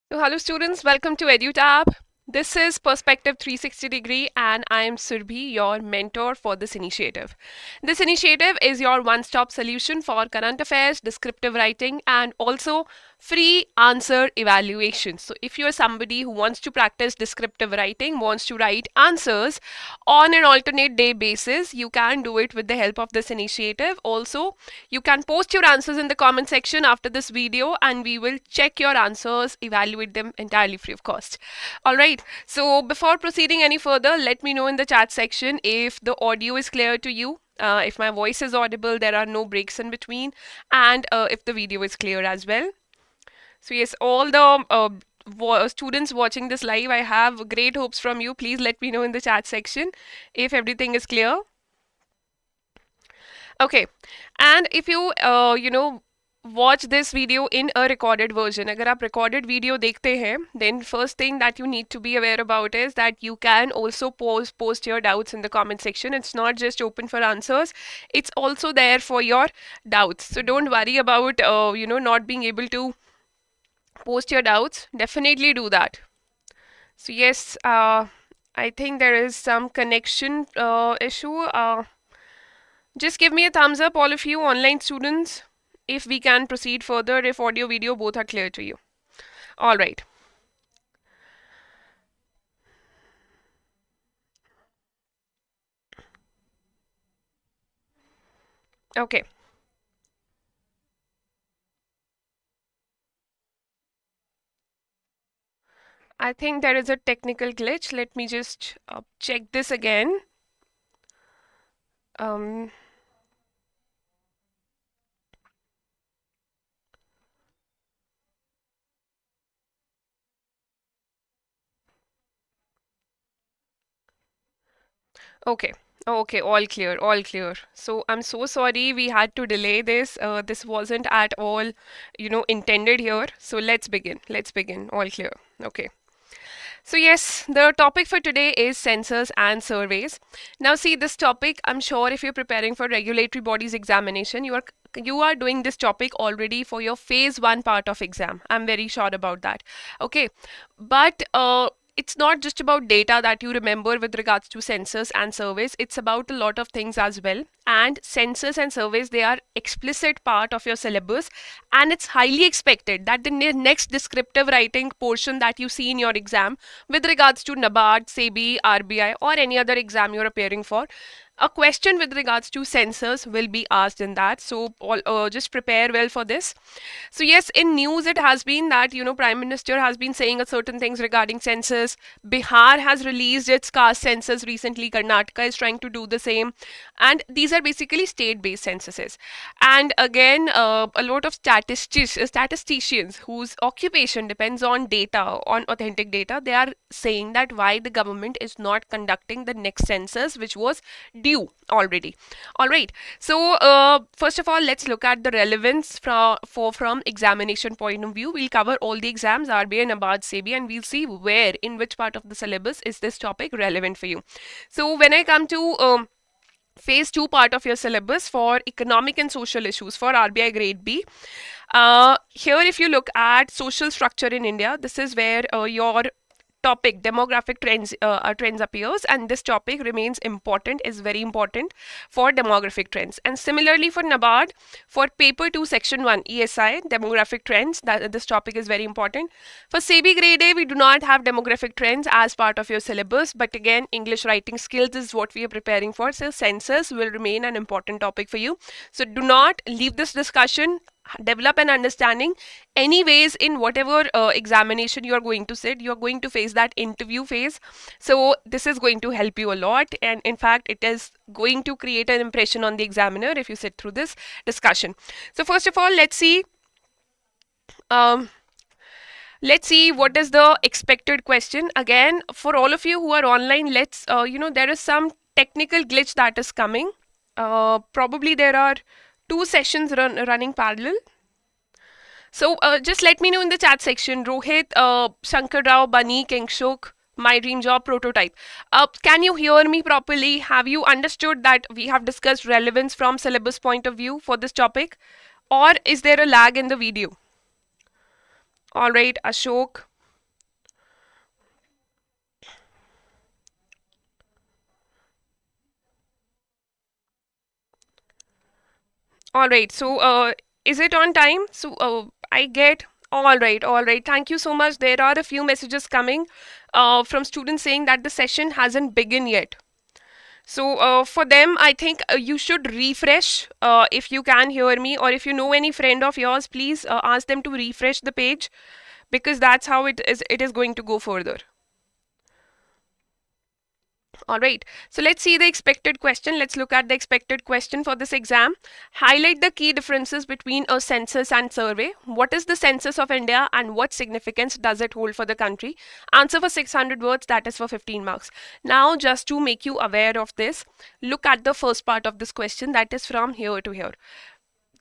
So hello students, welcome to EduTap. This is Perspective 360 Degree and I am Surbhi, your mentor for this initiative. This initiative is your one-stop solution for current affairs, descriptive writing and also free answer evaluations. So if you are somebody who wants to practice descriptive writing, wants to write answers on an alternate day basis, you can do it with the help of this initiative. Also, you can post your answers in the comment section after this video and we will check your answers, evaluate them entirely free of cost. All right. So before proceeding any further, let me know in the chat section if the audio is clear to you. If my voice is audible, there are no breaks in between, and if the video is clear as well. So yes, all the students watching this live, I have great hopes from you. Please let me know in the chat section if everything is clear. Okay, and if you watch this video in a recorded version, अगर आप recorded video देखते हैं, then first thing that you need to be aware about is that you can also post your doubts in the comment section. It's not just open for answers; it's also there for your doubts. So don't worry about not being able to post your doubts. Definitely do that. So yes, I think there is some connection issue. Just give me a thumbs up, all of you online students, if we can proceed further, if audio, video both are clear to you. All right. Okay. I think there is a technical glitch. Let me just check this again. Okay. Okay, all clear, all clear. So I'm so sorry we had to delay this. This wasn't at all, intended here. So let's begin. Let's begin. All clear. Okay. So yes, the topic for today is sensors and surveys. Now see this topic, I'm sure if you're preparing for regulatory bodies examination, you are doing this topic already for your phase 1 part of exam. I'm very sure about that. Okay, but it's not just about data that you remember with regards to sensors and surveys. It's about a lot of things as well. And sensors and surveys, they are explicit part of your syllabus. And it's highly expected that the next descriptive writing portion that you see in your exam with regards to NABARD, SEBI, RBI or any other exam you're appearing for, a question with regards to sensors will be asked in that. So just prepare well for this. So yes, in news it has been that Prime Minister has been saying certain things regarding sensors. Bihar has released its caste census recently. Karnataka is trying to do the same, and these are basically state-based censuses. And again, a lot of statisticians whose occupation depends on data, on authentic data, they are saying that why the government is not conducting the next census, which was due already. All right. So first of all, let's look at the relevance from examination point of view. We'll cover all the exams, RBI, NABARD, SEBI, and we'll see where, in which part of the syllabus is this topic relevant for you. So when I come to phase 2 part of your syllabus for economic and social issues for RBI Grade B. Here, if you look at social structure in India, this is where your topic demographic trends appears, and this topic remains important, is very important for demographic trends. And similarly for NABARD, for paper 2 section 1 ESI demographic trends, that this topic is very important. For SEBI Grade A, we do not have demographic trends as part of your syllabus, but again English writing skills is what we are preparing for, so census will remain an important topic for you. So do not leave this discussion, develop an understanding. Anyways, in whatever examination you are going to sit, you are going to face that interview phase, so this is going to help you a lot, and in fact it is going to create an impression on the examiner if you sit through this discussion. So first of all, let's see what is the expected question. Again, for all of you who are online, let's there is some technical glitch that is coming. Probably there are two sessions running parallel. So just let me know in the chat section. Rohit, Shankar Rao, Bunny, Kingshuk, My Dream Job Prototype. Can you hear me properly? Have you understood that we have discussed relevance from syllabus point of view for this topic? Or is there a lag in the video? All right, Ashok. All right. So, is it on time? So, I get. All right. All right. Thank you so much. There are a few messages coming from students saying that the session hasn't begun yet. So, for them, I think you should refresh if you can hear me, or if you know any friend of yours, please ask them to refresh the page, because that's how it is going to go further. All right, so let's see the expected question. Let's look at the expected question for this exam. Highlight the key differences between a census and survey. What is the census of India and what significance does it hold for the country? Answer for 600 words, that is for 15 marks. Now, just to make you aware of this, look at the first part of this question, that is from here to here.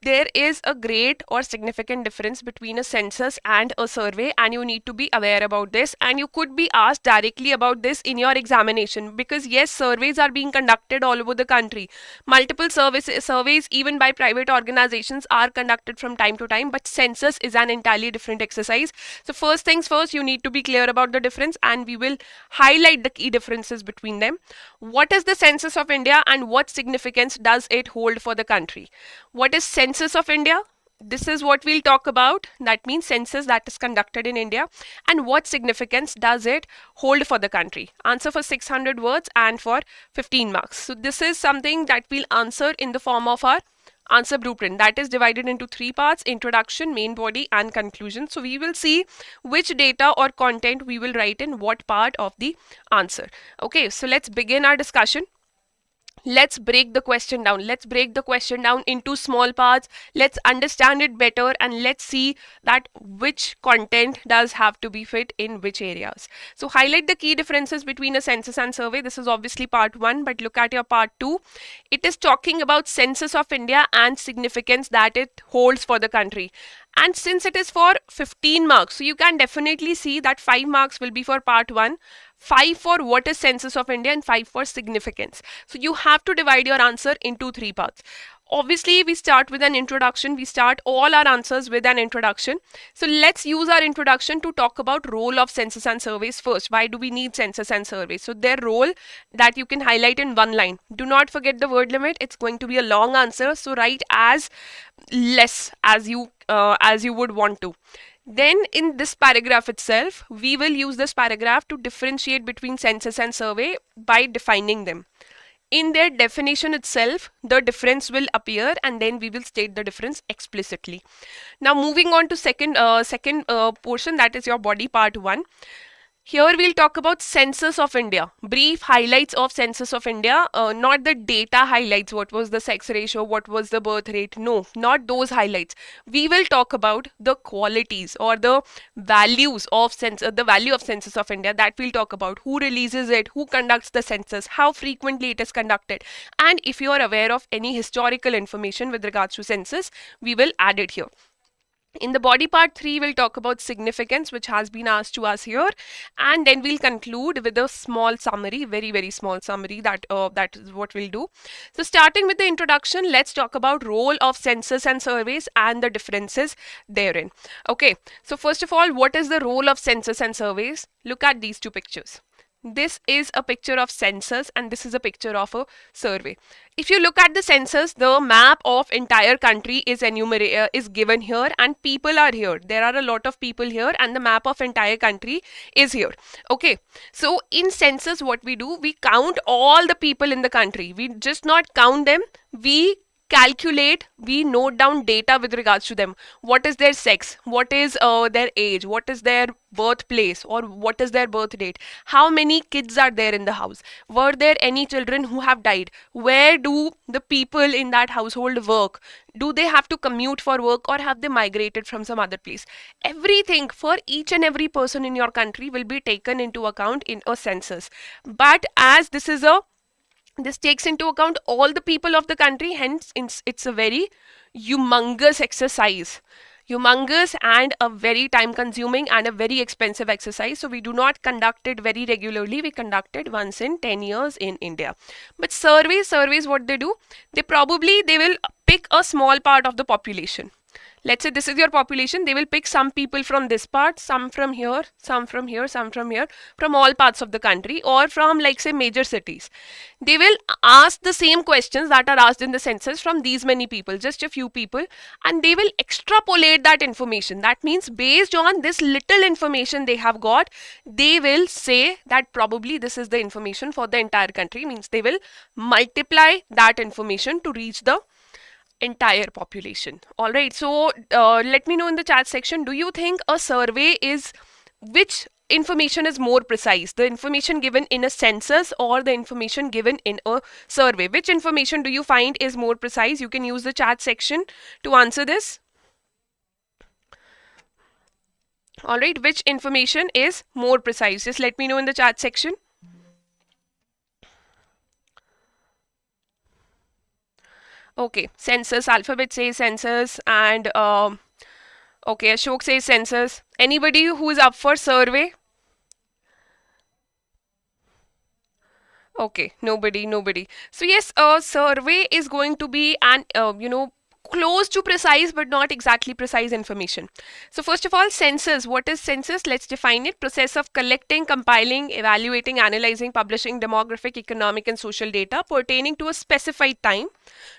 There is a great or significant difference between a census and a survey, and you need to be aware about this, and you could be asked directly about this in your examination, because yes, surveys are being conducted all over the country. Multiple surveys even by private organizations are conducted from time to time, but census is an entirely different exercise. So first things first, you need to be clear about the difference, and we will highlight the key differences between them. What is the census of India and what significance does it hold for the country? What is census of India? This is what we'll talk about. That means census that is conducted in India. And what significance does it hold for the country? Answer for 600 words and for 15 marks. So this is something that we'll answer in the form of our answer blueprint, that is divided into 3 parts: introduction, main body, and conclusion. So we will see which data or content we will write in what part of the answer. Okay, so let's begin our discussion. Let's break the question down. Let's break the question down into small parts. Let's understand it better, and let's see that which content does have to be fit in which areas. So highlight the key differences between a census and survey. This is obviously part 1, but look at your part 2. It is talking about census of India and significance that it holds for the country. And since it is for 15 marks, so you can definitely see that 5 marks will be for part 1, 5 for what is census of India, and 5 for significance. So you have to divide your answer into 3 parts. Obviously, we start with an introduction. We start all our answers with an introduction. So let's use our introduction to talk about role of census and surveys first. Why do we need census and surveys? So their role that you can highlight in 1 line. Do not forget the word limit. It's going to be a long answer. So write as less as you would want to. Then in this paragraph itself, we will use this paragraph to differentiate between census and survey by defining them. In their definition itself, the difference will appear, and then we will state the difference explicitly. Now moving on to second portion, that is your body part 1. Here we'll talk about census of India. Brief highlights of census of India, not the data highlights, what was the sex ratio, what was the birth rate. No, not those highlights. We will talk about the qualities or the values of the value of census of India. That we'll talk about. Who releases it, who conducts the census, how frequently it is conducted. And if you are aware of any historical information with regards to census, we will add it here. In the body part 3, we'll talk about significance, which has been asked to us here, and then we'll conclude with a small summary, very small summary. That is what we'll do. So starting with the introduction, let's talk about role of census and surveys and the differences therein. Okay, so first of all, what is the role of census and surveys? Look at these 2 pictures. This is a picture of census and this is a picture of a survey. If you look at the census, the map of entire country is given here, and people are here. There are a lot of people here, and the map of entire country is here. Okay, so in census, what we do, we count all the people in the country. We just not count them, we calculate, we note down data with regards to them. What is their sex, what is their age, what is their birthplace, or what is their birth date, how many kids are there in the house, were there any children who have died, where do the people in that household work, do they have to commute for work, or have they migrated from some other place. Everything for each and every person in your country will be taken into account in a census. But as this takes into account all the people of the country, hence it's a very humongous exercise. Humongous and a very time consuming and a very expensive exercise. So we do not conduct it very regularly. We conduct it once in 10 years in India. But surveys what they do, they will pick a small part of the population. let's say this is your population, they will pick some people from this part, some from here, some from here, some from here, from all parts of the country, or from, like, say, major cities. They will ask the same questions that are asked in the census from these many people, just a few people, and they will extrapolate that information. That means based on this little information they have got, they will say that probably this is the information for the entire country. Means they will multiply that information to reach the entire population. All right, so let me know in the chat section, do you think a survey is, which information is more precise, the information given in a census or the information given in a survey? Which information do you find is more precise? You can use the chat section to answer this. All right, which information is more precise? Just let me know in the chat section. Okay, census, Alphabet says census, and okay, Ashok says census. Anybody who is up for survey? Okay, nobody. So yes, a survey is going to be an, close to precise but not exactly precise information. So first of all, census. What is census? Let's define it. Process of collecting, compiling, evaluating, analyzing, publishing demographic, economic and social data pertaining to a specified time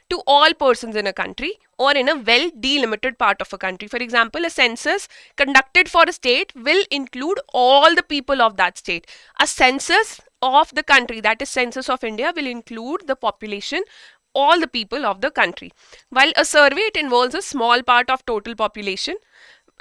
to all persons in a country or in a well delimited part of a country. For example, a census conducted for a state will include all the people of that state. A census of the country, that is census of India, will include the population, all the people of the country. While a survey, it involves a small part of total population.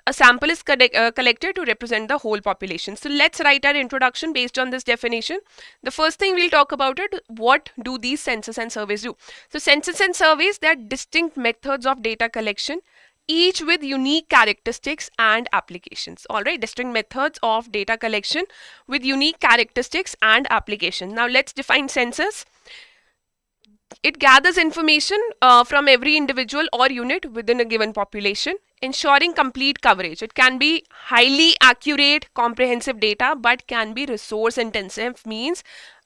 A sample is collected to represent the whole population. So let's write our introduction based on this definition. The first thing we'll talk about it, what do these census and surveys do? So census and surveys, they are distinct methods of data collection, each with unique characteristics and applications. All right, distinct methods of data collection with unique characteristics and application. Now let's define census. It gathers information from every individual or unit within a given population, ensuring complete coverage. It can be highly accurate, comprehensive data, but can be resource intensive, means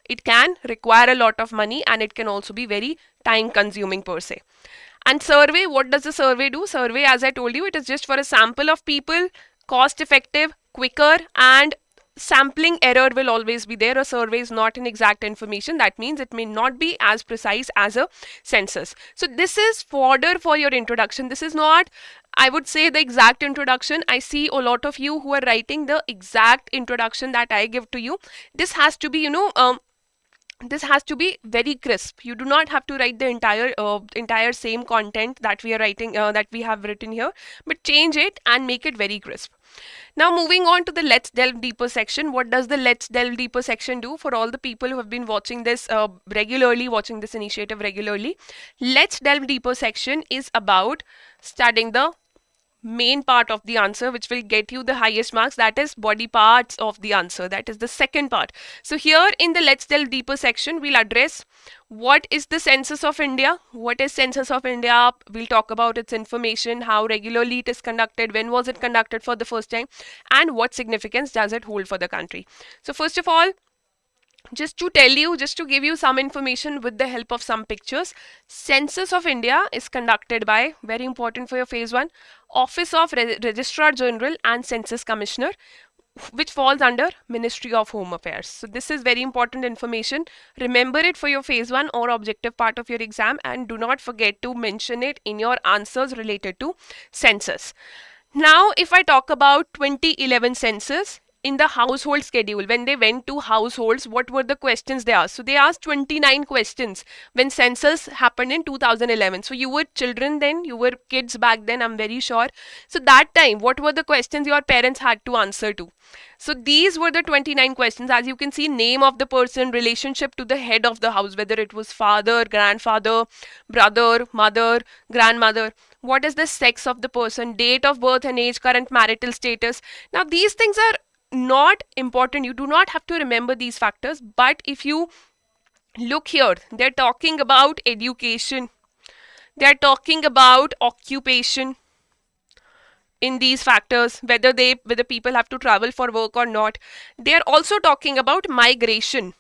it can require a lot of money and it can also be very time consuming per se. And survey, what does the survey do? Survey, as I told you, it is just for a sample of people, cost effective, quicker, and sampling error will always be there. A survey is not an exact information. That means it may not be as precise as a census. So this is fodder for your introduction. This is not, I would say, the exact introduction. I see a lot of you who are writing the exact introduction that I give to you. This has to be, this has to be very crisp. You do not have to write the entire same content that we are writing, that we have written here, but change it and make it very crisp. Now moving on to the Let's Delve Deeper section. What does the Let's Delve Deeper section do? For all the people who have been watching this regularly, watching this initiative regularly, Let's Delve Deeper section is about studying the main part of the answer, which will get you the highest marks, that is body parts of the answer. That is the second part. So here in the Let's Delve Deeper section, we'll address what is the census of India, what is census of India, we'll talk about its information, how regularly it is conducted, when was it conducted for the first time, and what significance does it hold for the country. So first of all, just to tell you, just to give you some information with the help of some pictures, Census of India is conducted by, very important for your phase 1, Office of Registrar General and Census Commissioner, which falls under Ministry of Home Affairs. So this is very important information. Remember it for your phase 1 or objective part of your exam, and do not forget to mention it in your answers related to census. Now, if I talk about 2011 census, in the household schedule, when they went to households, what were the questions they asked? So they asked 29 questions when census happened in 2011. So you were children then, you were kids back then, I'm very sure. So that time, what were the questions your parents had to answer to? So these were the 29 questions. As you can see, name of the person, relationship to the head of the house, whether it was father, grandfather, brother, mother, grandmother. What is the sex of the person, date of birth and age, current marital status. Now these things are not important. You do not have to remember these factors, but if you look here, they're talking about education, they're talking about occupation in these factors, whether people have to travel for work or not. They're also talking about migration.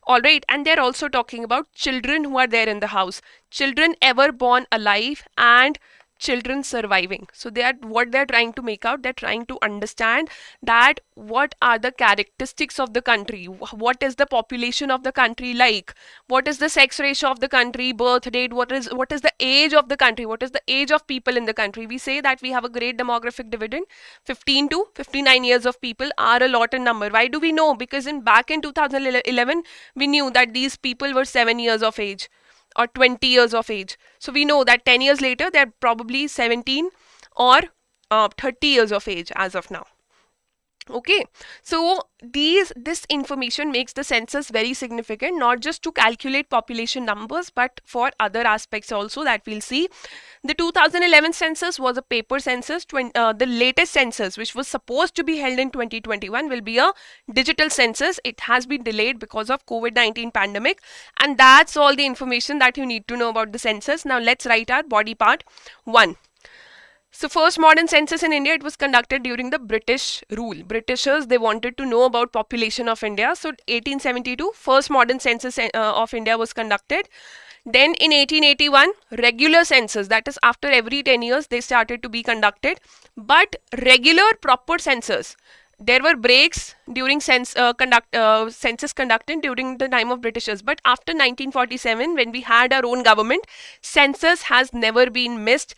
All right, and they're also talking about children who are there in the house, children ever born alive, and children surviving. So they are what they're trying to make out. They're trying to understand that what are the characteristics of the country, what is the population of the country like, what is the sex ratio of the country, birth date, what is the age of the country, what is the age of people in the country. We say that we have a great demographic dividend. 15 to 59 years of people are a lot in number. Why do we know? Because back in 2011 we knew that these people were 7 years of age or 20 years of age. So we know that 10 years later, they're probably 17 or 30 years of age as of now. Okay, so this information makes the census very significant, not just to calculate population numbers, but for other aspects also that we'll see. The 2011 census was a paper census. The latest census, which was supposed to be held in 2021, will be a digital census. It has been delayed because of COVID-19 pandemic, and that's all the information that you need to know about the census. Now let's write our body part 1. So first modern census in India, it was conducted during the British rule. Britishers, they wanted to know about population of India. So 1872, first modern census of India was conducted. Then in 1881, regular census, that is after every 10 years, they started to be conducted. But regular proper census, there were breaks during census conducted during the time of Britishers. But after 1947, when we had our own government, census has never been missed.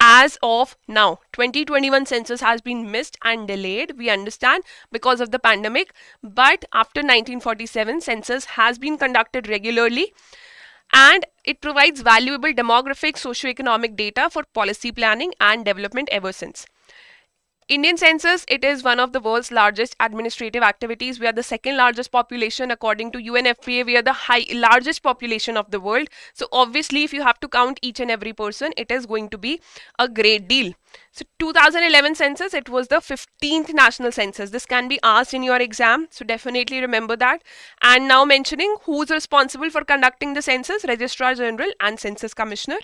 As of now, 2021 census has been missed and delayed, we understand, because of the pandemic. But after 1947, census has been conducted regularly, and it provides valuable demographic, socio-economic data for policy planning and development ever since. Indian census, it is one of the world's largest administrative activities. We are the second largest population according to UNFPA. We are the largest population of the world. So obviously, if you have to count each and every person, it is going to be a great deal. So 2011 census, it was the 15th national census. This can be asked in your exam, so definitely remember that. And now mentioning who's responsible for conducting the census: Registrar General and Census Commissioner.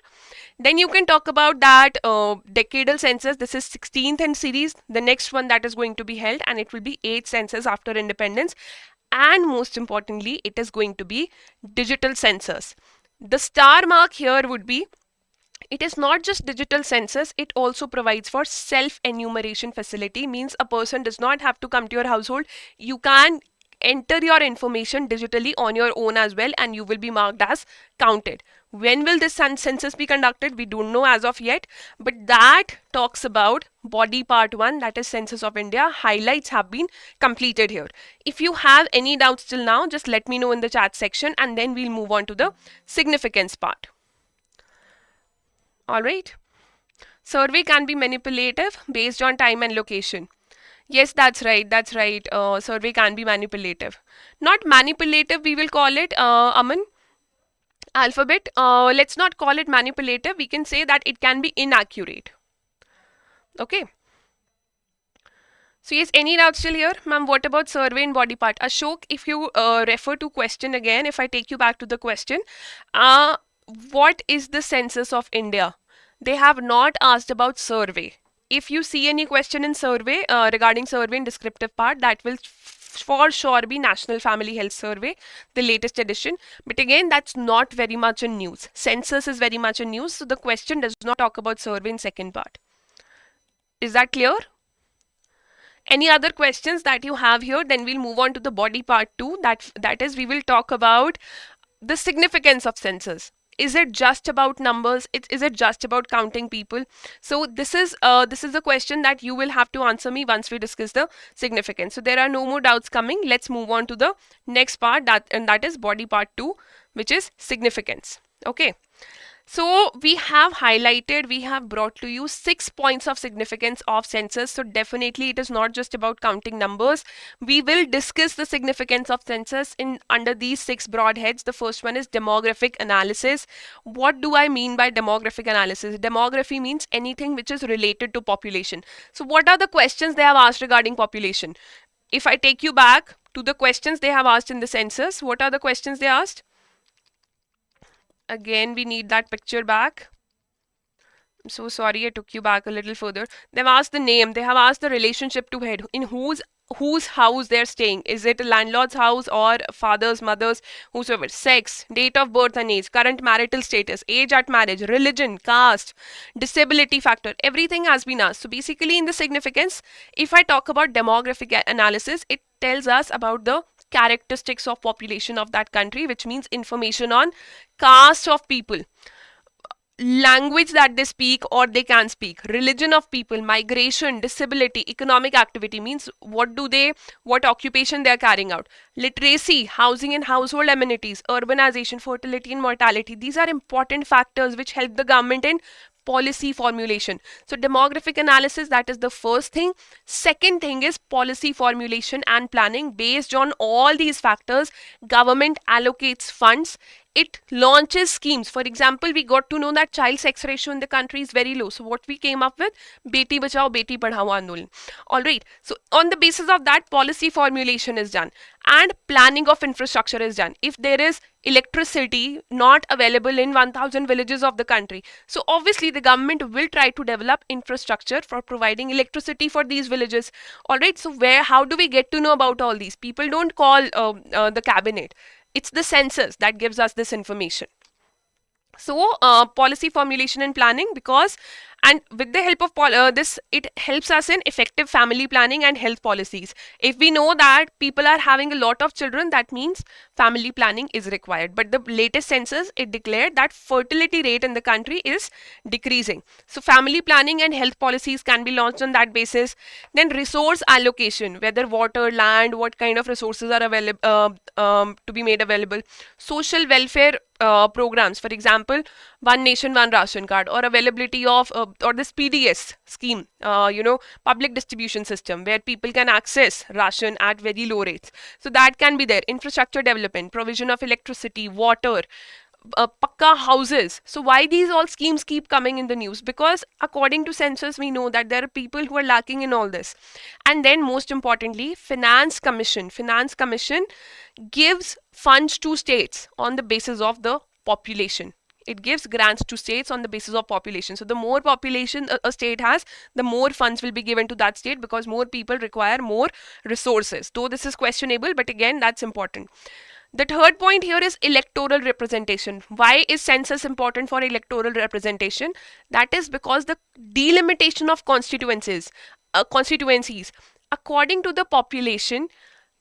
Then you can talk about that decadal census. This is 16th in series. The next one that is going to be held, and it will be 8th census after independence. And most importantly, it is going to be digital census. The star mark here would be, it is not just digital census, it also provides for self-enumeration facility. Means a person does not have to come to your household. You can enter your information digitally on your own as well, and you will be marked as counted. When will this census be conducted? We don't know as of yet, but that talks about body part 1, that is Census of India. Highlights have been completed here. If you have any doubts till now, just let me know in the chat section, and then we'll move on to the significance part. All right. Survey can be manipulative based on time and location. Yes, that's right. That's right. Survey can be manipulative. Not manipulative, we will call it, Aman. Alphabet. Let's not call it manipulative. We can say that it can be inaccurate. Okay. So yes, any doubts still here? Ma'am, what about survey and body part? Ashok, if you refer to question again, if I take you back to the question, what is the census of India? They have not asked about survey. If you see any question in survey regarding survey and descriptive part, that will for sure be National Family Health Survey, the latest edition. But again, that's not very much in news. Census is very much in news, so the question does not talk about survey in second part. Is that clear? Any other questions that you have here? Then we'll move on to the body part 2. That is, we will talk about the significance of census. Is it just about numbers? Is it just about counting people? So this is a question that you will have to answer me once we discuss the significance. So there are no more doubts coming. Let's move on to the next part, that is body part 2, which is significance. Okay. So we have highlighted, we have brought to you 6 points of significance of census. So definitely it is not just about counting numbers. We will discuss the significance of census under these 6 broad heads. The first one is demographic analysis. What do I mean by demographic analysis? Demography means anything which is related to population. So what are the questions they have asked regarding population? If I take you back to the questions they have asked in the census, what are the questions they asked? Again, we need that picture back. So sorry, I took you back a little further. They've asked the name, they have asked the relationship to head, in whose whose house they're staying. Is it a landlord's house or father's, mother's, whosoever? Sex, date of birth and age, current marital status, age at marriage, religion, caste, disability factor, everything has been asked. So basically in the significance, if I talk about demographic analysis, it tells us about the characteristics of population of that country, which means information on caste of people, language that they speak or they can speak, religion of people, migration, disability, economic activity, means what occupation they are carrying out, literacy, housing and household amenities, urbanization, fertility and mortality. These are important factors which help the government in policy formulation. So demographic analysis, that is the first thing. Second thing is policy formulation and planning. Based on all these factors, government allocates funds, it launches schemes. For example, we got to know that child sex ratio in the country is very low. So what we came up with, Beti Bachao Beti Padhao Andolan. All right. So on the basis of that, policy formulation is done and planning of infrastructure is done. If there is electricity not available in 1000 villages of the country, so obviously the government will try to develop infrastructure for providing electricity for these villages. All right. So how do we get to know about all these? People don't call the cabinet. It's the census that gives us this information. So policy formulation and planning, because and with the help of this, it helps us in effective family planning and health policies. If we know that people are having a lot of children, that means family planning is required. But the latest census, it declared that fertility rate in the country is decreasing. So family planning and health policies can be launched on that basis. Then resource allocation, whether water, land, what kind of resources are available to be made available. Social welfare programs, for example, one nation, one ration card, or availability of or this PDS scheme, public distribution system where people can access ration at very low rates. So that can be there. Infrastructure development, provision of electricity, water, pakka houses. So why these all schemes keep coming in the news? Because according to census, we know that there are people who are lacking in all this. And then most importantly, Finance Commission gives funds to states on the basis of the population. It gives grants to states on the basis of population. So the more population a state has, the more funds will be given to that state, because more people require more resources. Though this is questionable, but again, that's important. The third point here is electoral representation. Why is census important for electoral representation? That is because the delimitation of constituencies, according to the population,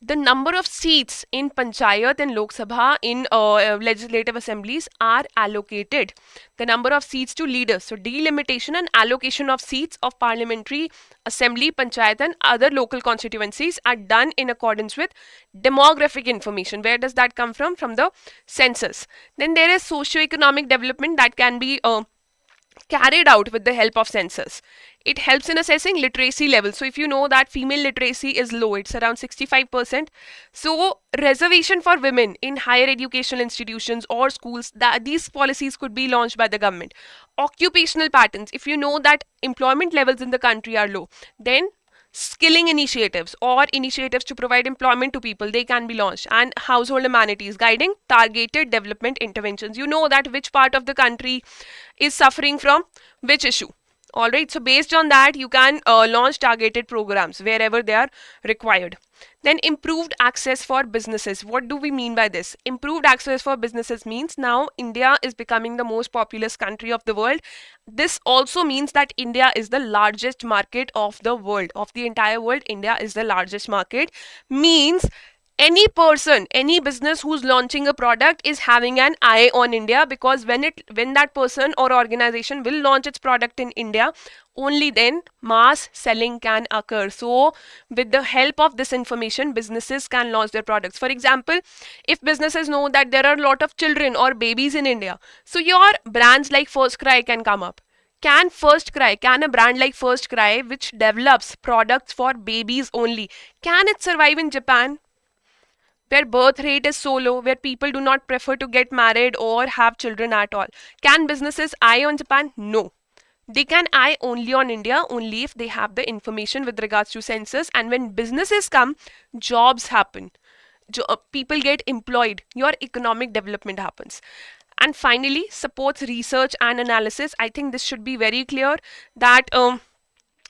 the number of seats in Panchayat and Lok Sabha in legislative assemblies are allocated. The number of seats to leaders. So delimitation and allocation of seats of parliamentary assembly, Panchayat and other local constituencies are done in accordance with demographic information. Where does that come from? From the census. Then there is socio-economic development that can be carried out with the help of census. It helps in assessing literacy levels. So if you know that female literacy is low, it's around 65%. So reservation for women in higher educational institutions or schools, these policies could be launched by the government. Occupational patterns. If you know that employment levels in the country are low, then skilling initiatives or initiatives to provide employment to people, they can be launched. And household amenities, guiding targeted development interventions. You know that which part of the country is suffering from which issue. All right, so based on that, you can launch targeted programs wherever they are required. Then improved access for businesses. What do we mean by this? Improved access for businesses means now India is becoming the most populous country of the world. This also means that India is the largest market of the world. Of the entire world, India is the largest market. Means any person, any business who's launching a product is having an eye on India, because when that person or organization will launch its product in India, only then mass selling can occur. So with the help of this information, businesses can launch their products. For example, if businesses know that there are a lot of children or babies in India, so your brands like First Cry can come up. Can a brand like First Cry, which develops products for babies only, can it survive in Japan, where birth rate is so low, where people do not prefer to get married or have children at all? Can businesses eye on Japan? No. They can eye only on India, only if they have the information with regards to census. And when businesses come, jobs happen. People get employed. Your economic development happens. And finally, supports research and analysis. I think this should be very clear that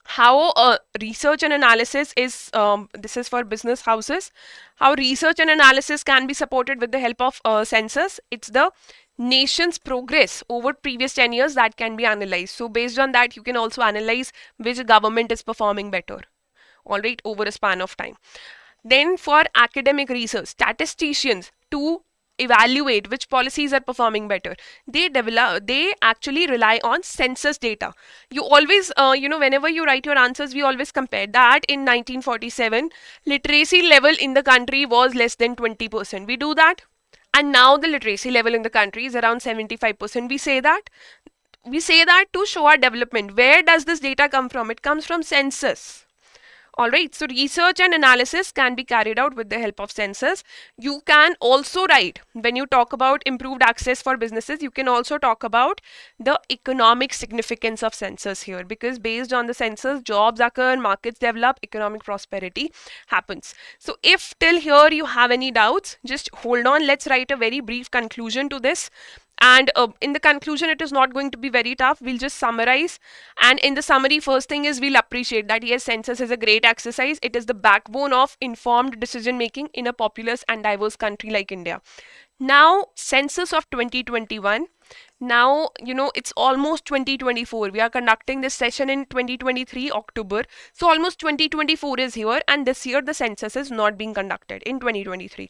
how research and analysis is, this is for business houses, how research and analysis can be supported with the help of census. It's the nation's progress over previous 10 years that can be analyzed. So based on that, you can also analyze which government is performing better, all right, over a span of time. Then for academic research, statisticians to evaluate which policies are performing better, they actually rely on census data. You always, whenever you write your answers, we always compare that in 1947 literacy level in the country was less than 20%. We do that, and now the literacy level in the country is around 75%. We say that to show our development. Where does this data come from? It comes from census. All right, so research and analysis can be carried out with the help of census. You can also write, when you talk about improved access for businesses, you can also talk about the economic significance of census here, because based on the census, jobs occur, markets develop, economic prosperity happens. So if till here you have any doubts, just hold on. Let's write a very brief conclusion to this. And in the conclusion, it is not going to be very tough. We'll just summarize. And in the summary, first thing is we'll appreciate that yes, census is a great exercise. It is the backbone of informed decision making in a populous and diverse country like India. Now, census of 2021. Now, it's almost 2024. We are conducting this session in 2023 October. So almost 2024 is here, and this year the census is not being conducted in 2023.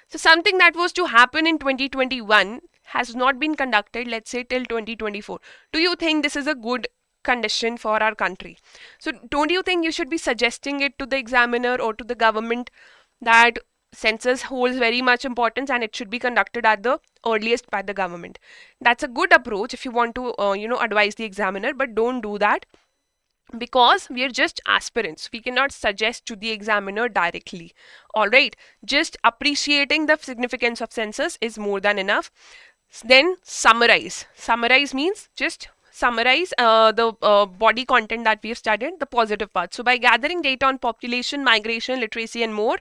So something that was to happen in 2021 has not been conducted, let's say, till 2024. Do you think this is a good condition for our country? So don't you think you should be suggesting it to the examiner or to the government that census holds very much importance and it should be conducted at the earliest by the government? That's a good approach if you want to advise the examiner, but don't do that, because we are just aspirants. We cannot suggest to the examiner directly. All right, just appreciating the significance of census is more than enough. Then summarize. Summarize means just summarize the body content that we have studied, the positive part. So by gathering data on population, migration, literacy and more,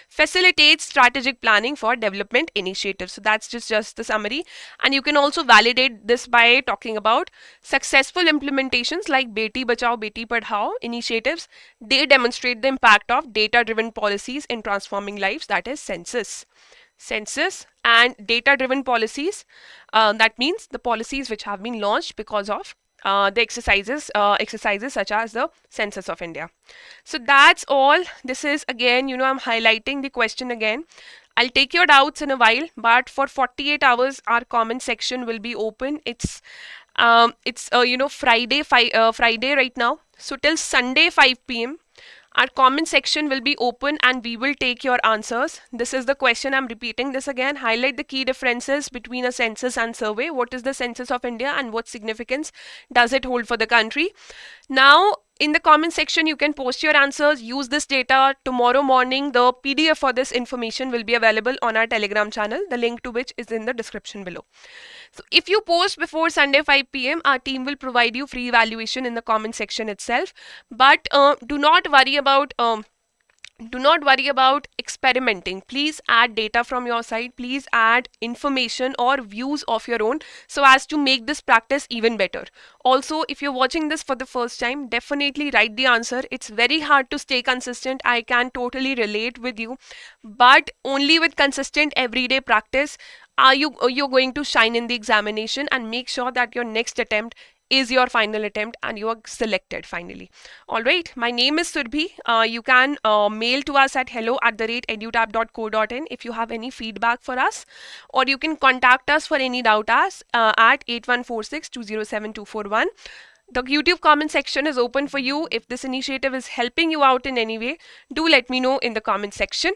facilitates strategic planning for development initiatives. So that's just the summary. And you can also validate this by talking about successful implementations like Beti Bachao, Beti Padhao initiatives. They demonstrate the impact of data-driven policies in transforming lives, that is census. Census and data-driven policies, that means the policies which have been launched because of the exercises such as the Census of India. So that's all. This is again, I'm highlighting the question again. I'll take your doubts in a while, but for 48 hours, our comment section will be open. It's Friday right now. So till Sunday 5 p.m. our comment section will be open and we will take your answers. This is the question. I'm repeating this again. Highlight the key differences between a census and survey. What is the Census of India and what significance does it hold for the country? Now, in the comment section, you can post your answers. Use this data. Tomorrow morning, the PDF for this information will be available on our Telegram channel, the link to which is in the description below. So if you post before Sunday 5 p.m., our team will provide you free evaluation in the comment section itself. But do not worry about experimenting. Please add data from your side. Please add information or views of your own so as to make this practice even better. Also, if you're watching this for the first time, definitely write the answer. It's very hard to stay consistent. I can totally relate with you, but only with consistent everyday practice are you're going to shine in the examination, and make sure that your next attempt is your final attempt and you are selected finally. All right, my name is Surbhi. You can mail to us at hello@edutap.co.in if you have any feedback for us, or you can contact us for any doubt at 8146207241. The YouTube comment section is open for you. If this initiative is helping you out in any way, do let me know in the comment section.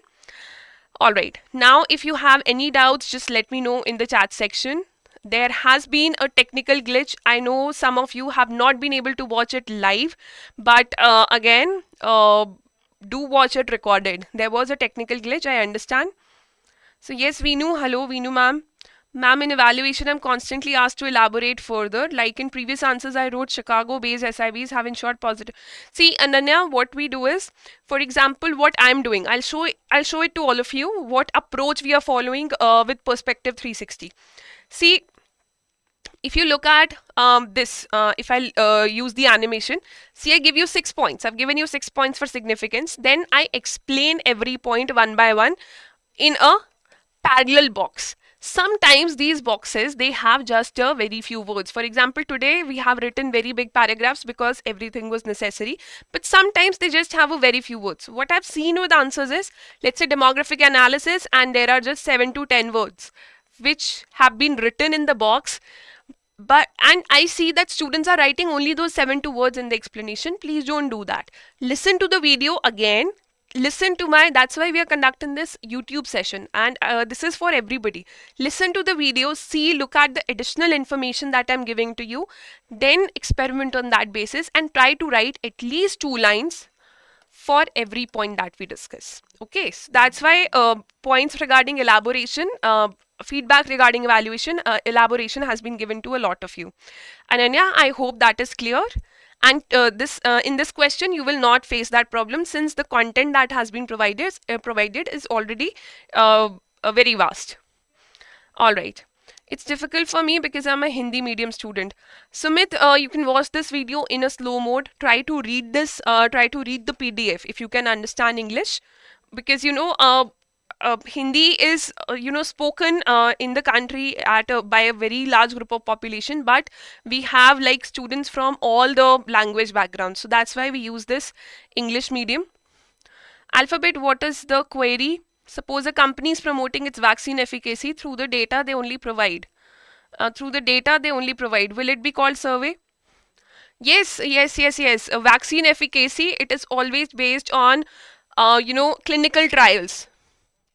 All right, now if you have any doubts, just let me know in the chat section. There has been a technical glitch. I know some of you have not been able to watch it live, but again, do watch it recorded. There was a technical glitch, I understand. So yes, Veenu, hello Veenu ma'am. Ma'am, in evaluation, I'm constantly asked to elaborate further. Like in previous answers, I wrote Chicago-based SIVs have ensured positive. See, Ananya, what we do is, for example, what I'm doing, I'll show it to all of you, what approach we are following with Perspective 360. See, if you look at this, if I use the animation, see, I give you 6 points. I've given you 6 points for significance. Then I explain every point one by one in a parallel box. Sometimes these boxes, they have just a very few words. For example, today we have written very big paragraphs because everything was necessary, but sometimes they just have a very few words. What I've seen with answers is, let's say demographic analysis, and there are just 7 to 10 words which have been written in the box. And I see that students are writing only those 7 to words in the explanation. Please don't do that. Listen to the video again. Listen to that's why we are conducting this YouTube session, and this is for everybody. Listen to the video, see, look at the additional information that I'm giving to you, then experiment on that basis and try to write at least 2 lines for every point that we discuss. Okay, so that's why points regarding elaboration, feedback regarding evaluation, elaboration has been given to a lot of you. Ananya, I hope that is clear. And in this question, you will not face that problem, since the content that has been provided is already very vast. All right. It's difficult for me because I'm a Hindi medium student. Sumit, you can watch this video in a slow mode. Try to read this. Try to read the PDF if you can understand English, because Hindi is spoken in the country by a very large group of population, but we have like students from all the language backgrounds, so that's why we use this English medium. Alphabet, what is the query? Suppose a company is promoting its vaccine efficacy through the data they only provide. Will it be called survey? Yes. Vaccine efficacy, it is always based on clinical trials.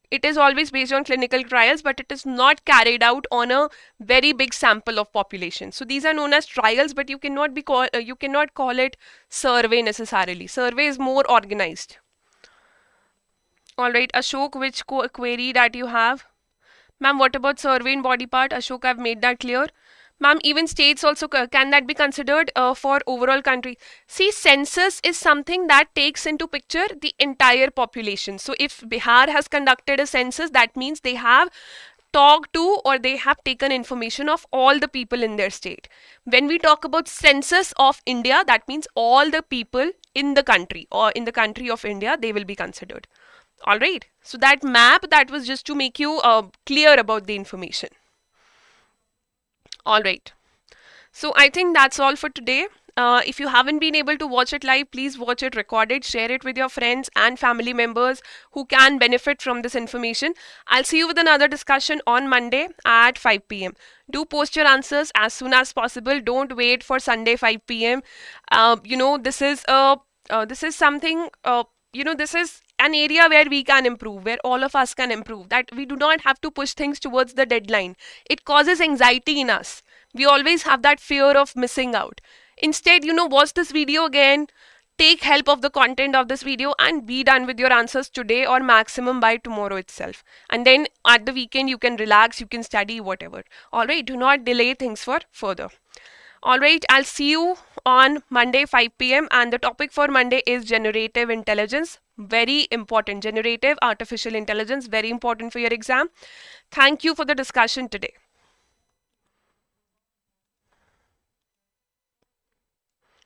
It is always based on clinical trials, but it is not carried out on a very big sample of population. So these are known as trials, but you cannot call it survey necessarily. Survey is more organized. All right, Ashok, which query that you have? Ma'am, what about survey in body part? Ashok, I've made that clear. Ma'am, even states also, can that be considered for overall country? See, census is something that takes into picture the entire population. So if Bihar has conducted a census, that means they have talked to, or they have taken information of all the people in their state. When we talk about census of India, that means all the people in the country, or in the country of India, they will be considered. All right. So that map, that was just to make you clear about the information. All right. So I think that's all for today. If you haven't been able to watch it live, please watch it recorded, share it with your friends and family members who can benefit from this information. I'll see you with another discussion on Monday at 5 p.m. Do post your answers as soon as possible. Don't wait for Sunday 5 p.m. This is something, this is an area where we can improve, where all of us can improve, that we do not have to push things towards the deadline. It causes anxiety in us. We always have that fear of missing out. Instead, watch this video again, take help of the content of this video, and be done with your answers today or maximum by tomorrow itself. And then at the weekend, you can relax, you can study, whatever. All right, do not delay things for further. All right, I'll see you on Monday 5 p.m. and the topic for Monday is generative intelligence. Very important. Generative artificial intelligence, very important for your exam. Thank you for the discussion today.